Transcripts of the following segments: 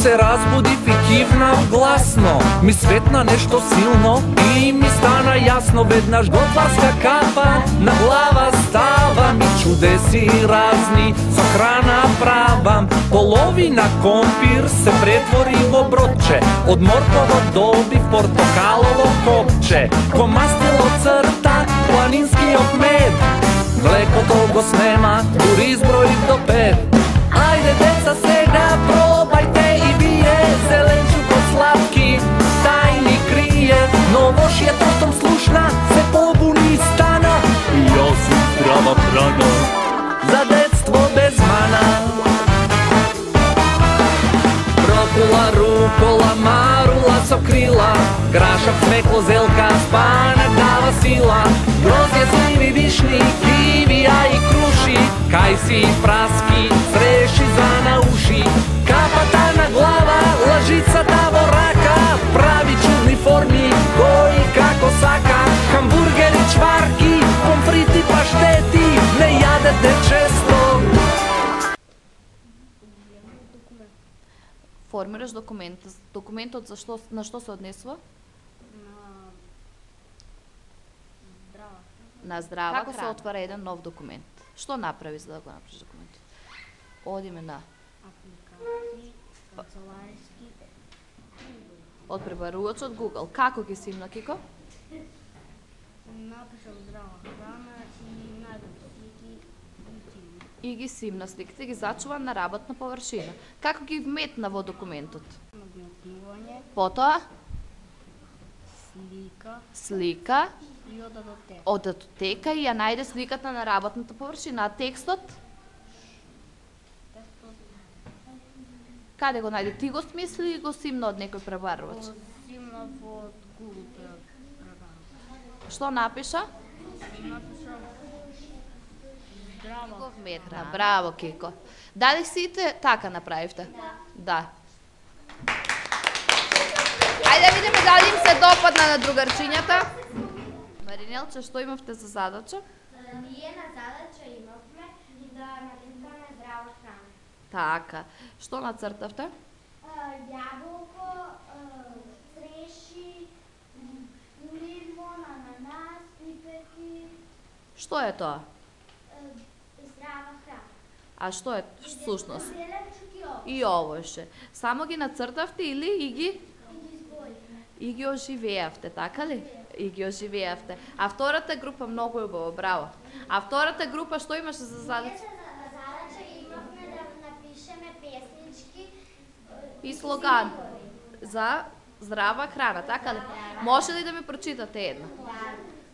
се разбудив и кивнав гласно. Ми светна нешто силно и ми стана јасно. Веднаш готварска капа на глава ставам и чудеси разни со храна правам. Половина компир се претвори во бродче, од морково добив портокалово копче. Ко мастило црта планинскиот мед, млекото го снема, дури изброив до 5. Ајде деца сега пробајте и вие, зеленчуко сладки тајни крие. Но лошијето штом слушна се побуни и стана: јас сум здрава храна за детство без мана. Брокула, рукола, марула со крила, грашак, свекло, зелка, спанак дава сила. Грозје, сливи, вишни, кивија и круши, кајси и праски, среши за на уши. Капата на глава, лажицата во рака, прави чудни форми, кои како сака. Хамбургери, чварки, помфрити, паштети, не јадете често. Формираш документ. Документот на што се однесува? На здрава храна. Како се отвара еден нов документ? Што направи за да го направиш документот? Одиме на апликации, канцелариски. Од пребарувачот Google. Како ги симна, Кико? Напишав здрава храна и најдов слики и ги симна сликите и ги зачува на работна површина. Како ги вметна во документот? Нагметнување. Потоа? Слика. И од датотека. Од датотека и ја најде сликата на работната површина. А текстот? Каде го најде? Ти го смисли или го симна од некој пребарувач? Го симнав од Google програма. Што напиша? Напишав здрава Го вметна. Браво, Кико. Дали сите така направивте? Да. Ајде да видиме дали им се допадна на другарчињата. Маринелче, што имавте за задача? Ние на задача имавме да нацртаме здрава храна. Така. Што нацртавте? Јаболко, цреши, лимон, ананас, пиперки. Што е тоа? Здрава храна. А што е всушност? Зеленчук и овој. И овоше. Само ги нацртавте или и ги Избојме. и ги оживеавте, така ли? И ги оживеавте. А втората група многу убаво, браво. А втората група што имаше за задача? Задача имавме да напишеме песнички И слоган за здрава храна, така ли? Може ли да ми прочитате една?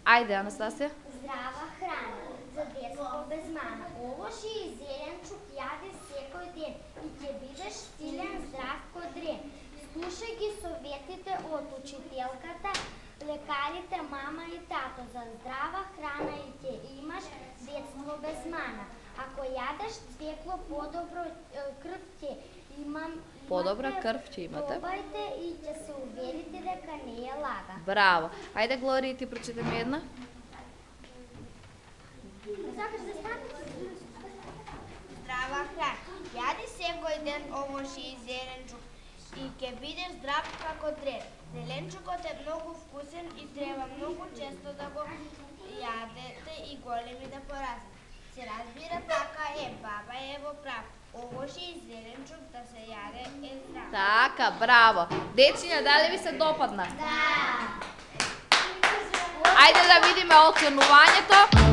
Ајде, Анастасија. Здрава храна за детство без мана. Овоши и зеленчук јади секој ден и ќе бидеш силен, здрав ко дрен. Слушај ги советите од учителката, лекарите, мама и тато. За здрава храна и ќе имаш детство без мана. Ако јадеш стекло, подобро крв ќе имам. Подобра крв ќе имате. Пробајте и ќе се уверите дека не е лага. Браво. Ајде, Глорија, ти прочитай ми една. Сакаш да станеш? Здрава храна. Јади секој ден овоши и зеленчук и ќе бидеш здрав како дрен. Зеленчукот е многу вкусен и треба многу често да го јадете и големи да порасте. Се разбира така е, баба е во прав. Овоши и зеленчук да се јаде е здрав. Така, браво. Дечиња, дали ви се допадна? Да. Ајде да видиме оценувањето.